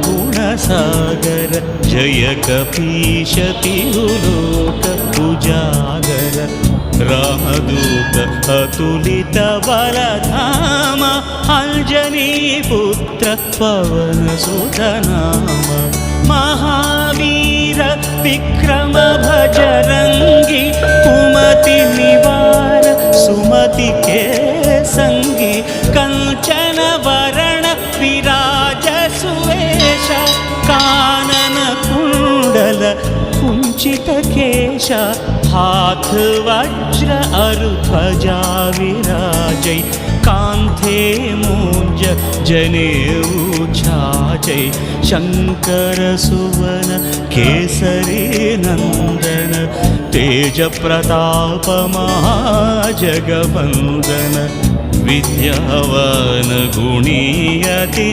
ज्ञानगुणसागर जय कपीश तिरुलोक उजागर रामदूत अतुलित बलधाम अंजनीपुत्र पवनसुत नाम महावीर विक्रम भजरंगी कुमति निवार सुमति के संगी कंचन वरण विराज सुवेश कानन कुंडल कुंचित केश हाथ वज्र अरु ध्वजा विराजै कांथे मूंज जनेऊ छाजै शंकर सुवन केसरी नंदन तेज प्रताप महाजगवंदन विद्यावान गुणी अति